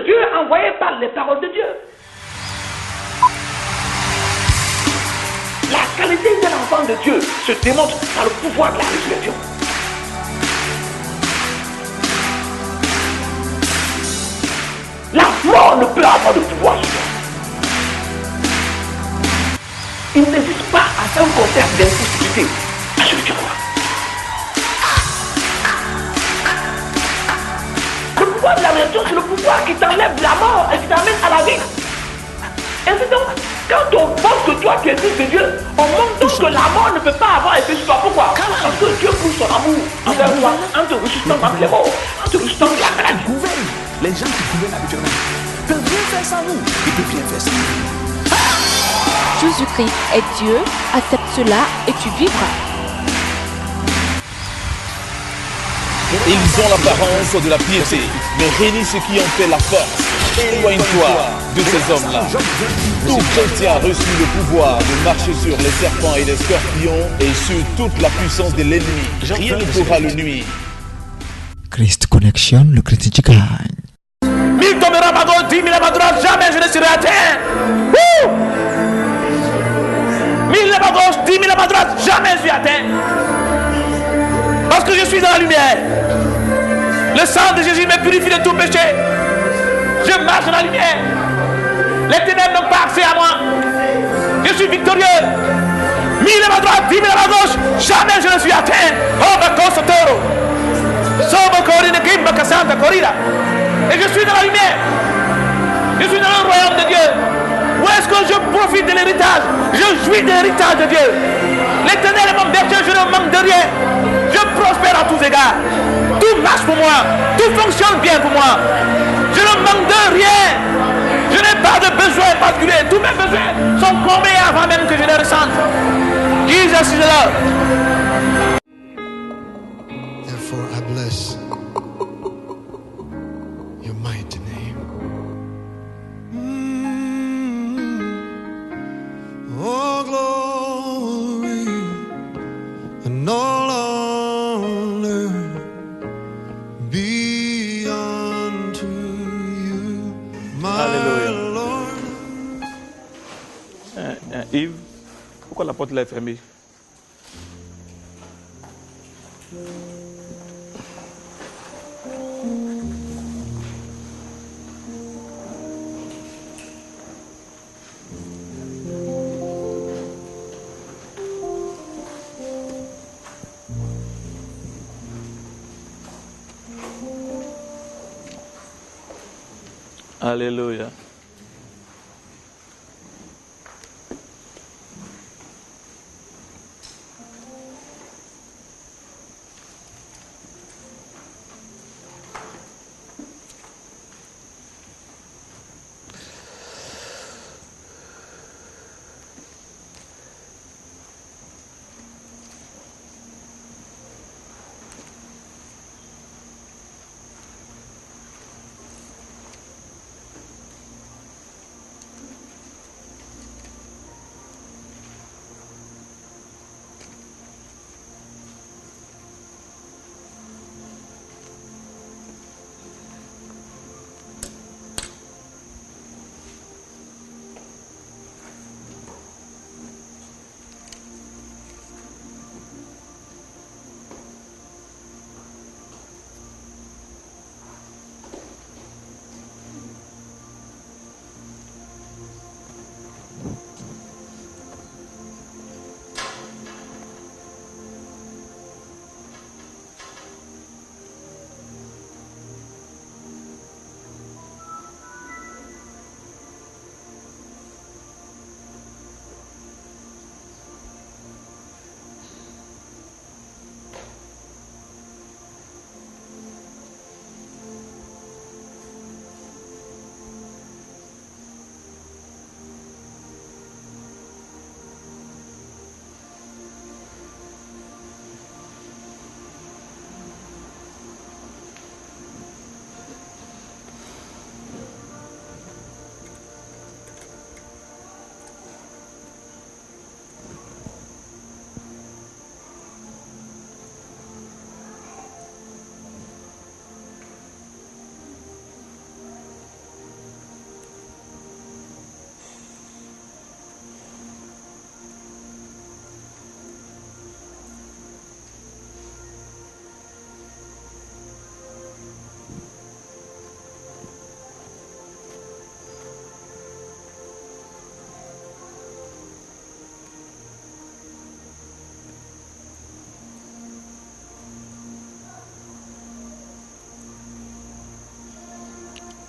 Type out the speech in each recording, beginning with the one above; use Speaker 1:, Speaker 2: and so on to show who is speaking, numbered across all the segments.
Speaker 1: de Dieu envoyé par les paroles de Dieu. La qualité d'un enfant de Dieu se démontre par le pouvoir de la résurrection. La mort ne peut avoir de pouvoir sur toi. Il n'existe pas un concept d'impossibilité à celui qui croit. Le pouvoir de la résurrection, c'est le pouvoir qui t'enlève de la mort et qui t'amène à la vie. Et donc, quand on pense que toi tu es fils de Dieu, on montre donc que la mort ne peut pas avoir effet sur toi. Pourquoi? Parce que Dieu prouve son amour envers toi en te ressuscitant entre les morts, en te ressuscitant de la maladie.
Speaker 2: Les gens qui gouvernent habituellement peuvent rien faire sans nous. Ils peuvent rien faire sans nous.
Speaker 3: Jésus-Christ est Dieu, accepte cela et tu vivras.
Speaker 4: Ils ont l'apparence de la piété, mais réunis ceux qui en fait la force. Éloigne-toi de ces hommes-là. Tout chrétien a reçu le pouvoir de marcher sur les serpents et les scorpions et sur toute la puissance de l'ennemi. Rien ne pourra le nuire.
Speaker 5: Christ Connection, le chrétien qui gagne.
Speaker 1: 1000 tombera à gauche, 10 000 à ma droite, jamais je ne serai atteint. 1000 à ma gauche, 10 000 à ma droite, jamais je suis atteint. Parce que je suis dans la lumière. Le sang de Jésus me purifie de tout péché. Je marche dans la lumière. Les ténèbres n'ont pas accès à moi. Je suis victorieux. 1000 à ma droite, 10 000 à ma gauche, jamais je ne suis atteint. Oh, ma cosa toro. Somo corine gimba casanta corrida. Et je suis dans la lumière. Je suis dans le royaume de Dieu. Où est-ce que je profite de l'héritage? Je jouis de l'héritage de Dieu. L'Éternel est mon berger, je ne manque de rien. Je prospère à tous égards. Tout marche pour moi. Tout fonctionne bien pour moi. Je ne manque de rien. Je n'ai pas de besoin particulier. Tous mes besoins sont comblés avant même que je les ressente. Jesus is love.
Speaker 6: Therefore I bless your mighty name. Oh, glory and all honor be unto you, my Lord.
Speaker 1: Yves, pourquoi la porte là est fermée? Alléluia.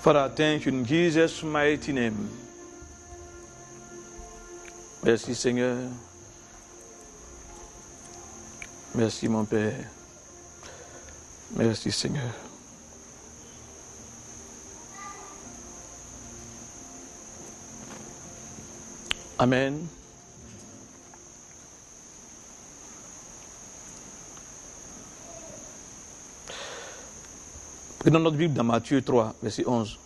Speaker 1: Father, thank you in Jesus' mighty name. Merci Seigneur. Merci mon Père. Merci Seigneur. Amen. Prenons notre Bible dans Matthieu 3, verset 11.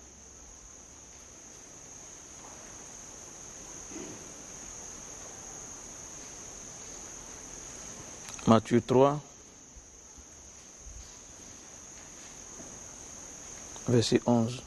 Speaker 1: Matthieu 3, verset 11.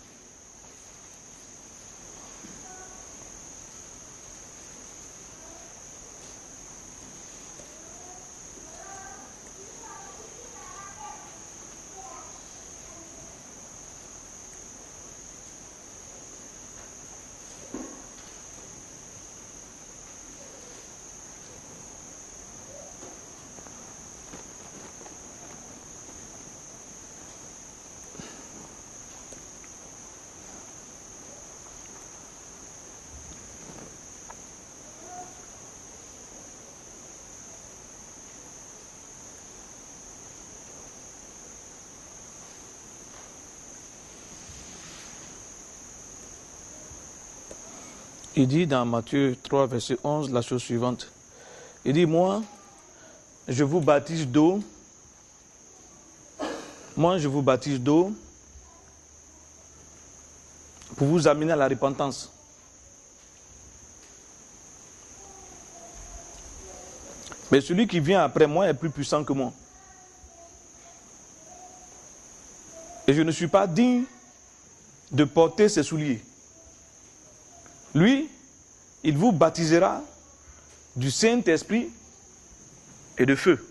Speaker 1: Il dit dans Matthieu 3, verset 11, la chose suivante. Il dit, moi, je vous baptise d'eau. Moi, je vous baptise d'eau pour vous amener à la repentance. Mais celui qui vient après moi est plus puissant que moi. Et je ne suis pas digne de porter ses souliers. Lui, il vous baptisera du Saint-Esprit et de feu.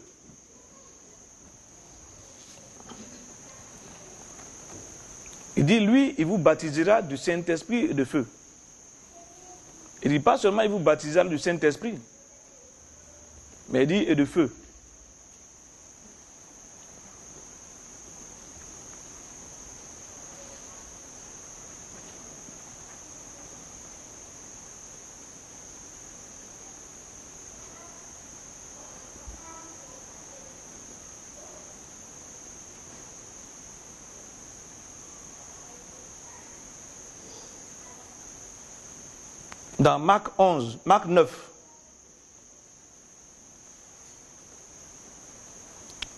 Speaker 1: Il dit, lui, il vous baptisera du Saint-Esprit et de feu. Il dit pas seulement il vous baptisera du Saint-Esprit, mais il dit et de feu. Dans Marc 11, Marc 9.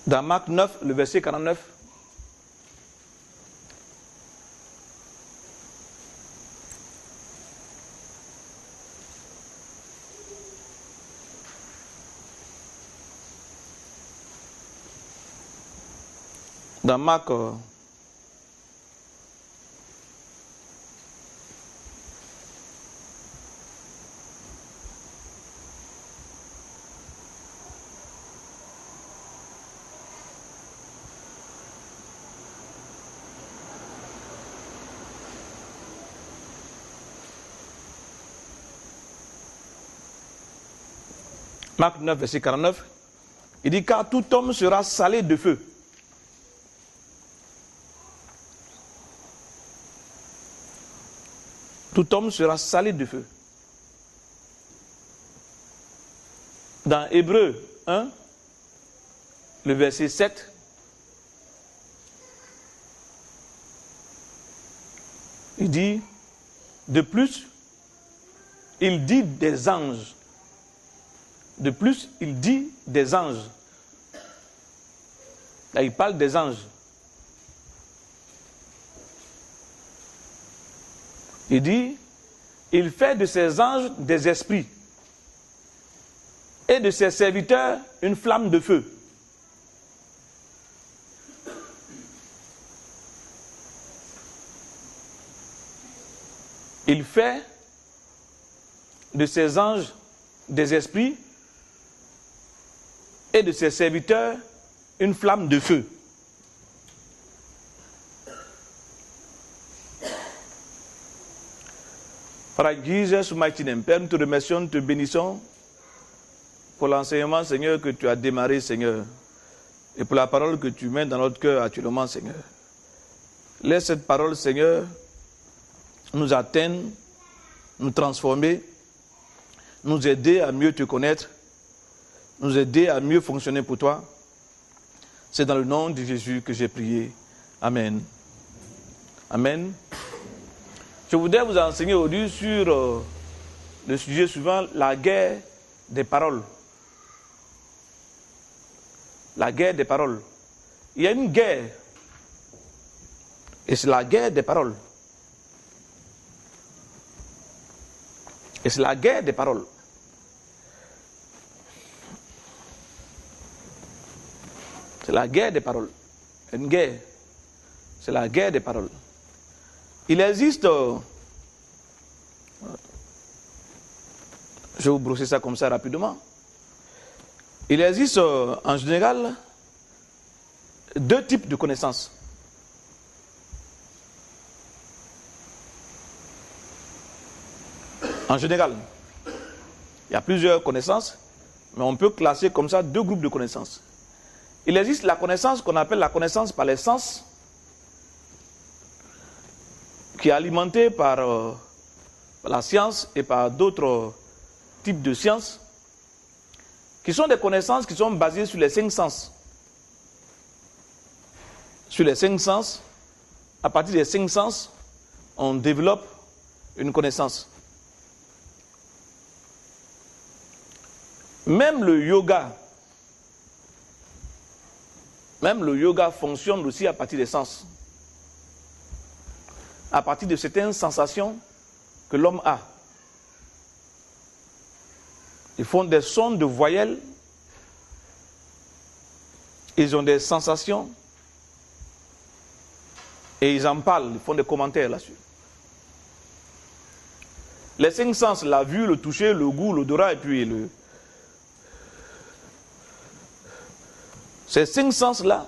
Speaker 1: Dans Marc 9, le verset 49. Dans Marc 9, verset 49, il dit, car tout homme sera salé de feu. Tout homme sera salé de feu. Dans Hébreux 1, le verset 7, il dit, de plus, il dit des anges. De plus, il dit des anges. Là, il parle des anges. Il dit, il fait de ses anges des esprits et de ses serviteurs une flamme de feu. Il fait de ses anges des esprits et de ses serviteurs une flamme de feu. Father Jesus mighty name, Père, nous te remercions, nous te bénissons pour l'enseignement, Seigneur, que tu as démarré, Seigneur, et pour la parole que tu mets dans notre cœur actuellement, Seigneur. Laisse cette parole, Seigneur, nous atteindre, nous transformer, nous aider à mieux te connaître, nous aider à mieux fonctionner pour toi. C'est dans le nom de Jésus que j'ai prié. Amen. Amen. Je voudrais vous enseigner aujourd'hui sur le sujet suivant, la guerre des paroles. La guerre des paroles. Il y a une guerre. Et c'est la guerre des paroles. Et c'est la guerre des paroles. C'est la guerre des paroles. Une guerre. C'est la guerre des paroles. Il existe... je vais vous brosser ça comme ça rapidement. Il existe en général 2 types de connaissances. En général, il y a plusieurs connaissances, mais on peut classer comme ça 2 groupes de connaissances. Il existe la connaissance qu'on appelle la connaissance par les sens, qui est alimentée par la science et par d'autres types de sciences, qui sont des connaissances qui sont basées sur les 5 sens. Sur les 5 sens, à partir des 5 sens, on développe une connaissance. Même le yoga fonctionne aussi à partir des sens. À partir de certaines sensations que l'homme a. Ils font des sons de voyelles. Ils ont des sensations. Et ils en parlent, ils font des commentaires là-dessus. Les 5 sens, la vue, le toucher, le goût, l'odorat et puis le... Ces 5 sens-là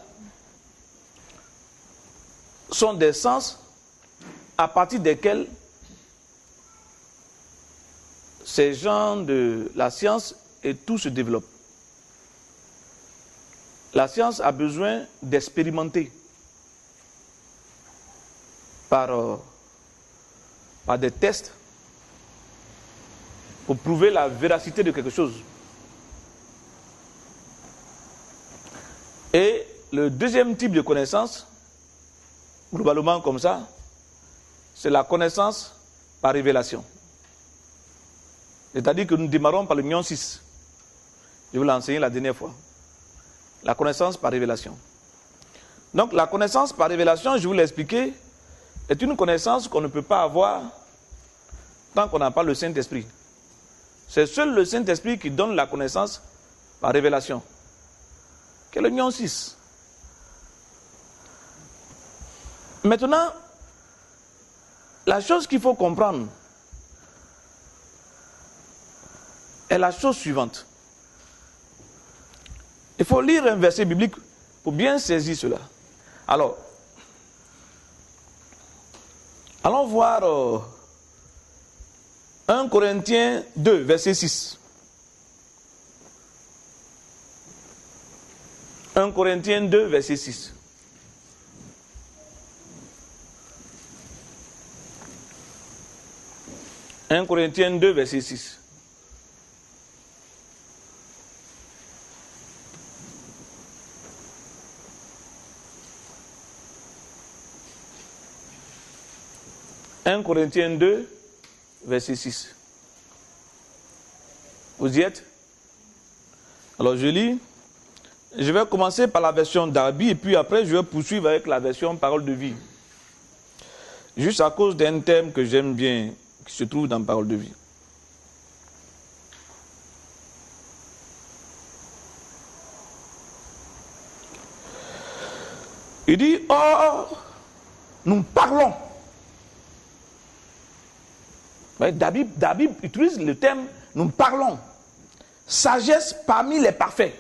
Speaker 1: sont des sens à partir desquels ces gens de la science et tout se développe. La science a besoin d'expérimenter par des tests pour prouver la véracité de quelque chose. Et le deuxième type de connaissance, globalement comme ça, c'est la connaissance par révélation. C'est-à-dire que nous démarrons par le Nyon 6. Je vous l'ai enseigné la dernière fois. La connaissance par révélation. Donc la connaissance par révélation, je vous l'ai expliqué, est une connaissance qu'on ne peut pas avoir tant qu'on n'a pas le Saint-Esprit. C'est seul le Saint-Esprit qui donne la connaissance par révélation. Quel est le Nyon 6. Maintenant, la chose qu'il faut comprendre est la chose suivante. Il faut lire un verset biblique pour bien saisir cela. Alors, allons voir 1 Corinthiens 2, verset 6. 1 Corinthiens 2, verset 6. « 1 Corinthiens 2, verset 6. « 1 Corinthiens 2, verset 6. Vous y êtes? Alors je lis. Je vais commencer par la version Darby et puis après je vais poursuivre avec la version Parole de vie. Juste à cause d'un thème que j'aime bien, qui se trouve dans Parole de vie. Il dit, or, nous parlons. Darby utilise le terme, nous parlons. Sagesse parmi les parfaits.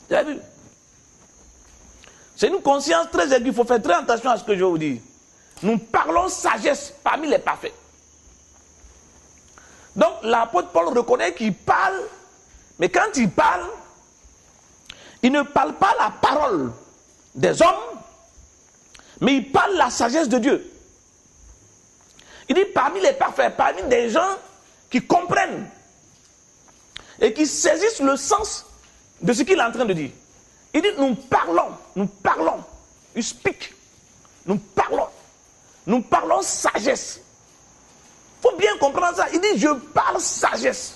Speaker 1: Vous avez vu? C'est une conscience très aiguë. Il faut faire très attention à ce que je vais vous dire. Nous parlons sagesse parmi les parfaits. Donc l'apôtre Paul reconnaît qu'il parle, mais quand il parle, il ne parle pas la parole des hommes, mais il parle la sagesse de Dieu. Il dit parmi les parfaits, parmi des gens qui comprennent et qui saisissent le sens de ce qu'il est en train de dire. Il dit nous parlons, you speak, nous parlons sagesse. Il faut bien comprendre ça. Il dit je parle sagesse.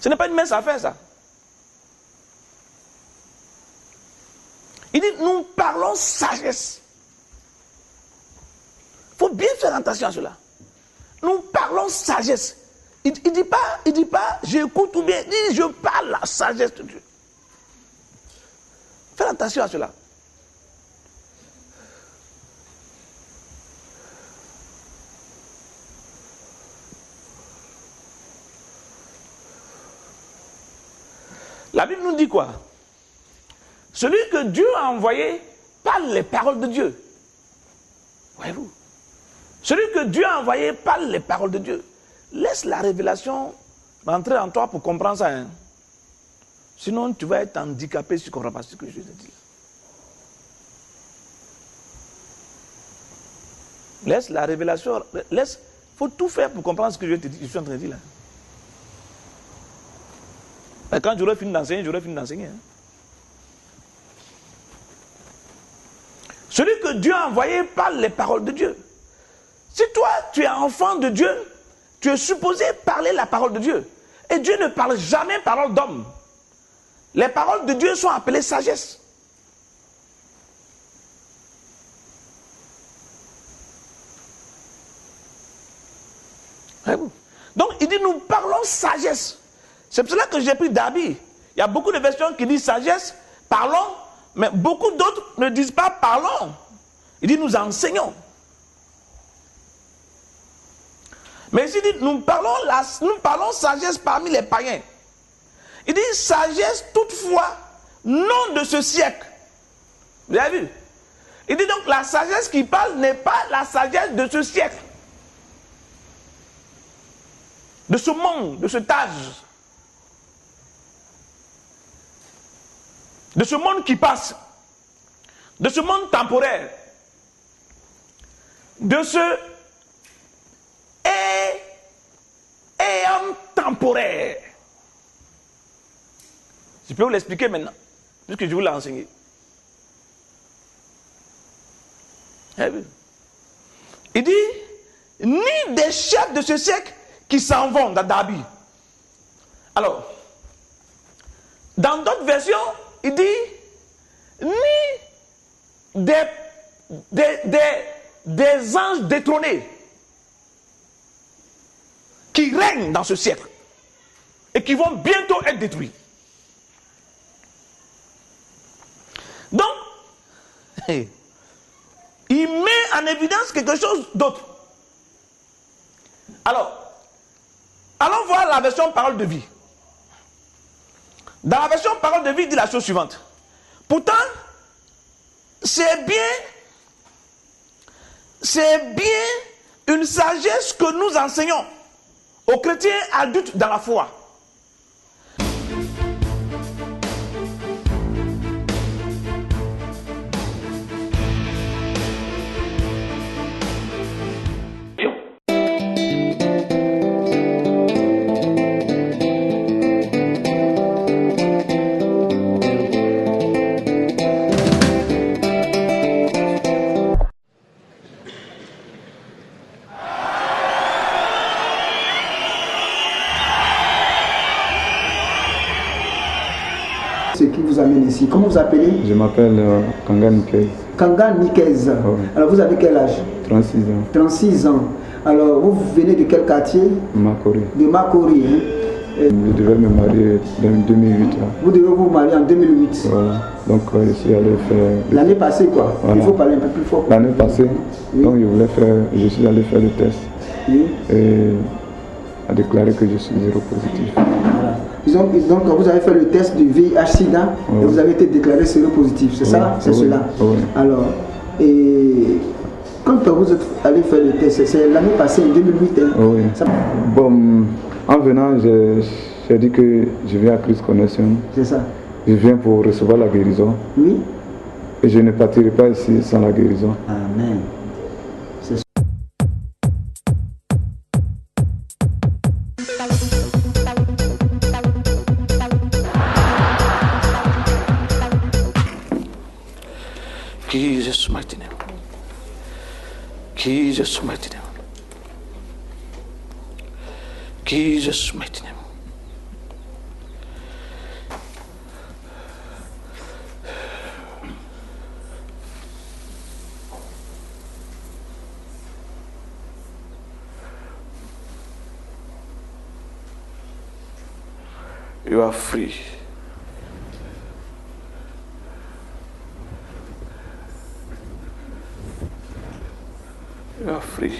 Speaker 1: Ce n'est pas une mince affaire ça. Il dit nous parlons sagesse. Il faut bien faire attention à cela. Nous parlons sagesse. Il ne dit pas, j'écoute ou bien, il dit, je parle la sagesse de Dieu. Faites attention à cela. La Bible nous dit quoi? Celui que Dieu a envoyé parle les paroles de Dieu. Voyez-vous? Celui que Dieu a envoyé parle les paroles de Dieu. Laisse la révélation rentrer en toi pour comprendre ça. Hein? Sinon, tu vas être handicapé si tu ne comprends pas ce que je te dis. Laisse la révélation. Il faut tout faire pour comprendre ce que je suis en train de dire là. Et quand j'aurai fini d'enseigner, Hein? Celui que Dieu a envoyé parle les paroles de Dieu. Si toi, tu es enfant de Dieu, tu es supposé parler la parole de Dieu. Et Dieu ne parle jamais parole d'homme. Les paroles de Dieu sont appelées sagesse. Donc, il dit, nous parlons sagesse. C'est pour cela que j'ai pris Dabi. Il y a beaucoup de versions qui disent sagesse, parlons, mais beaucoup d'autres ne disent pas parlons. Il dit, nous enseignons. Mais ici, il dit, nous parlons sagesse parmi les païens. Il dit, sagesse toutefois, non de ce siècle. Vous avez vu? Il dit donc, la sagesse qui parle n'est pas la sagesse de ce siècle. De ce monde, de cet âge. De ce monde qui passe. De ce monde temporaire. De ce éon temporaire. Je peux vous l'expliquer maintenant, puisque je vous l'ai enseigné. Il dit, ni des chefs de ce siècle qui s'en vont dans Dabi. Alors, dans d'autres versions, il dit, ni des anges détrônés qui règnent dans ce siècle et qui vont bientôt être détruits. Donc, il met en évidence quelque chose d'autre. Alors, allons voir la version parole de vie. Dans la version parole de vie, il dit la chose suivante. Pourtant, c'est bien une sagesse que nous enseignons aux chrétiens adultes dans la foi.
Speaker 7: Ce qui vous amène ici, comment vous appelez?
Speaker 8: Je m'appelle Kanga Nikez.
Speaker 7: Kanga Nikez.
Speaker 8: Oui.
Speaker 7: Alors vous avez quel âge?
Speaker 8: 36 ans.
Speaker 7: 36 ans. Alors vous venez de quel quartier?
Speaker 8: Makori.
Speaker 7: De Makori. Hein?
Speaker 8: Je devais me marier en 2008. Là.
Speaker 7: Vous devez vous marier en 2008.
Speaker 8: Voilà. Donc je suis allé faire...
Speaker 7: L'année passée quoi? Voilà. Il faut parler un peu plus fort.
Speaker 8: L'année passée, oui. Donc je suis allé faire le test. Oui. Et a déclaré que je suis séropositif.
Speaker 7: Voilà. Donc vous avez fait le test du VIH-Sida et vous avez été déclaré séropositif, c'est ça? C'est cela. Alors, et quand vous êtes allé faire le test, c'est l'année passée, en 2008. Hein?
Speaker 8: Oui. Ça... Bon, en venant, j'ai dit que je viens à Christ Connection.
Speaker 7: C'est ça.
Speaker 8: Je viens pour recevoir la guérison.
Speaker 7: Oui.
Speaker 8: Et je ne partirai pas ici sans la guérison.
Speaker 7: Amen.
Speaker 1: Jesus' mighty name. Jesus' mighty name. Jesus' mighty name. You are free. You are free.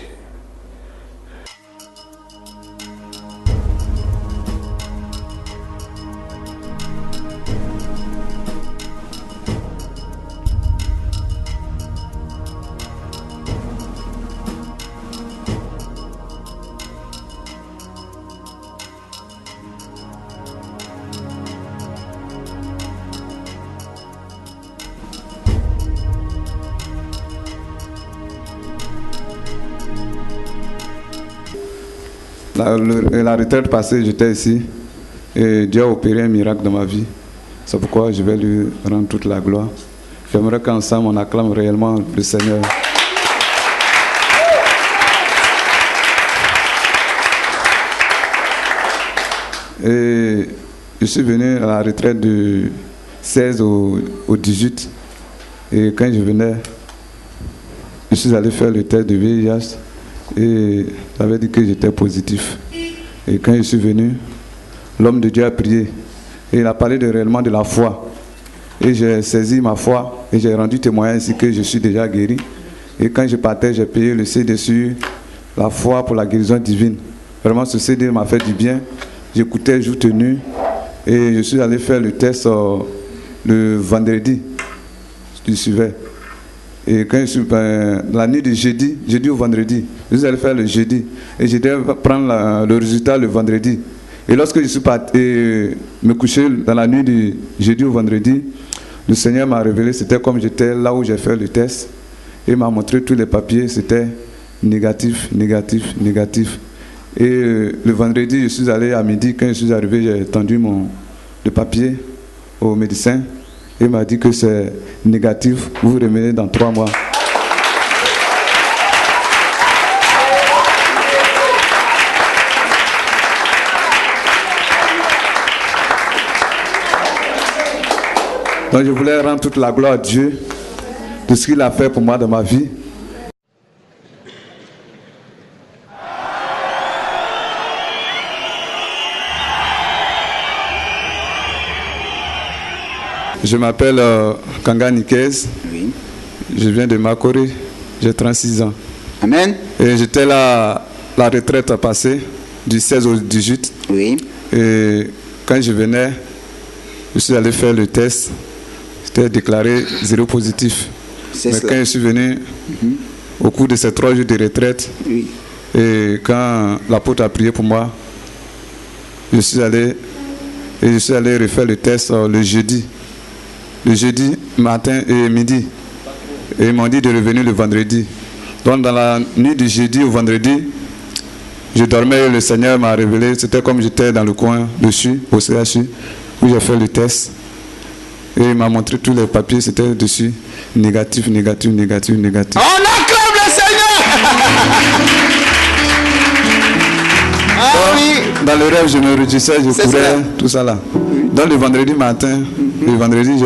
Speaker 8: La retraite passée, j'étais ici et Dieu a opéré un miracle dans ma vie. C'est pourquoi je vais lui rendre toute la gloire. J'aimerais qu'ensemble on acclame réellement le Seigneur. Et je suis venu à la retraite du 16 au 18. Et quand je venais, je suis allé faire le test de VIH. Et ça veut dire que j'étais positif. Et quand je suis venu, l'homme de Dieu a prié. Et il a parlé réellement de la foi. Et j'ai saisi ma foi et j'ai rendu témoignage ainsi que je suis déjà guéri. Et quand je partais, j'ai payé le CD sur la foi pour la guérison divine. Vraiment, ce CD m'a fait du bien. J'écoutais jour tenu. Et je suis allé faire le test le vendredi. Je suivais. Et quand je suis la nuit du jeudi au vendredi, je suis allé faire le jeudi. Et je devais prendre le résultat le vendredi. Et lorsque je suis parti me coucher dans la nuit du jeudi au vendredi, le Seigneur m'a révélé, c'était comme j'étais là où j'ai fait le test. Et il m'a montré tous les papiers, c'était négatif, négatif, négatif. Et le vendredi, je suis allé à midi, quand je suis arrivé, j'ai tendu le papier au médecin. Il m'a dit que c'est négatif, vous revenez dans 3 mois. Donc je voulais rendre toute la gloire à Dieu de ce qu'il a fait pour moi dans ma vie. Je m'appelle Kanga Nikez. Oui. Je viens de Makori. J'ai 36 ans.
Speaker 9: Amen.
Speaker 8: Et j'étais là, la retraite passée, du 16 au 18.
Speaker 9: Oui.
Speaker 8: Et quand je venais, je suis allé faire le test. J'étais déclaré 0 positif. Mais cela. Quand je suis venu, au cours de ces 3 jours de retraite, oui. Et quand l'apôtre a prié pour moi, je suis allé refaire le test le jeudi. Le jeudi matin et midi. Et ils m'ont dit de revenir le vendredi. Donc dans la nuit du jeudi au vendredi, je dormais et le Seigneur m'a révélé. C'était comme j'étais dans le coin dessus, au CHU, où j'ai fait le test. Et il m'a montré tous les papiers, c'était dessus. Négatif, négatif, négatif, négatif.
Speaker 9: On acclame le Seigneur.
Speaker 8: Dans le rêve, je me réjouissais, je courais, tout ça là. Donc le vendredi matin, le vendredi,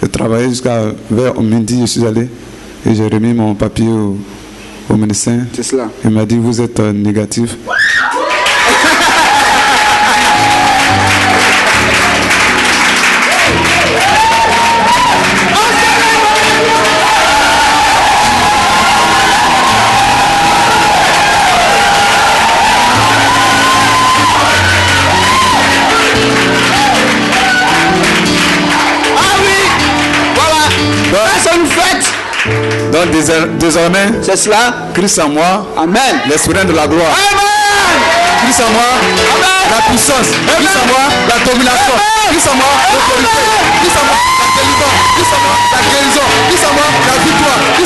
Speaker 8: j'ai travaillé jusqu'à vers midi, je suis allé et j'ai remis mon papier au médecin.
Speaker 9: C'est cela.
Speaker 8: Il m'a dit, vous êtes négatif. Donc désormais,
Speaker 9: c'est cela.
Speaker 8: Christ en moi.
Speaker 9: Amen.
Speaker 8: L'esprit de la gloire.
Speaker 9: Amen.
Speaker 8: Christ en moi. Amen. La puissance. Amen. Christ en moi. La domination. Christ en moi. L'autorité. Christ en moi. La délivrance. Christ en moi. La guérison.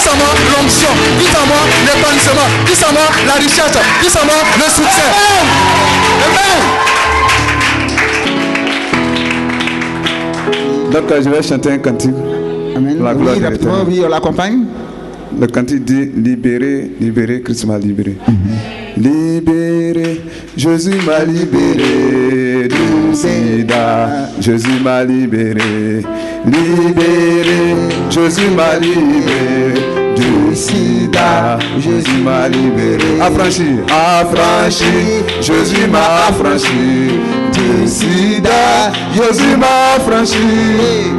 Speaker 9: Puisse en moi l'onction. Puisse en moi l'épanouissement. Puisse en moi la richesse. Puisse en moi le succès. Amen.
Speaker 8: Donc je vais chanter un cantique.
Speaker 5: Amen.
Speaker 8: La gloire
Speaker 5: Oui,
Speaker 8: de
Speaker 5: rapidement,
Speaker 8: l'Éternel.
Speaker 5: oui, on l'accompagne.
Speaker 8: Le cantique dit libéré, libéré, Christ m'a libéré. Libéré, Jésus m'a libéré du sida. Jésus m'a libéré. Libéré, Jésus m'a libéré du sida. Jésus m'a libéré. Affranchi, affranchi, Jésus m'a affranchi du sida. Jésus m'a affranchi.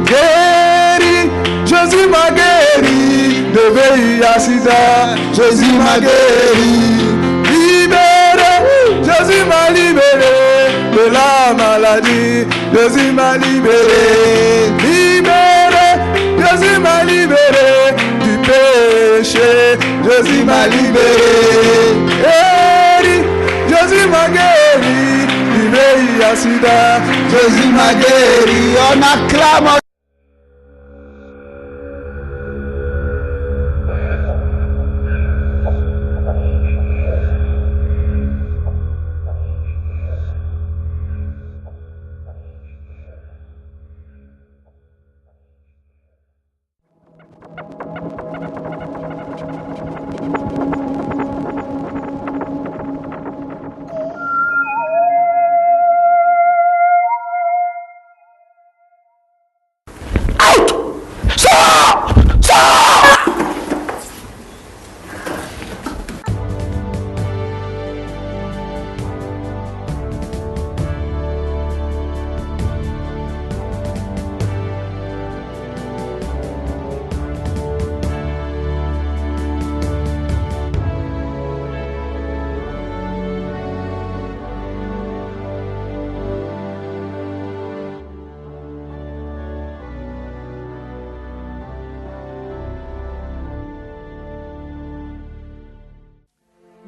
Speaker 8: Guéri, Jésus m'a guéri de VIH/SIDA. Jésus m'a guéri. Libéré, Jésus m'a libéré de la maladie. Jésus m'a libéré. Libéré, Jésus m'a libéré du péché. Jésus m'a libéré. Guéri, Jésus m'a guéri du VIH/SIDA. Jésus m'a guéri. On acclame.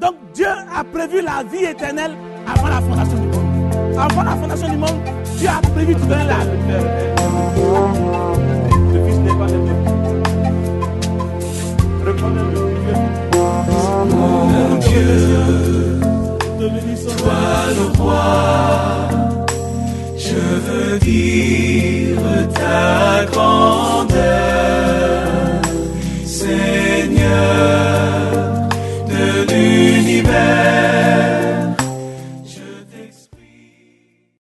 Speaker 10: Donc Dieu a prévu la vie éternelle avant la fondation du monde. Avant la fondation du monde, Dieu a prévu de donner la vie. Le Fils n'est pas de Dieu. Reconnais-le. Mon Dieu, toi le roi, je veux vivre ta grandeur, Seigneur de l'univers.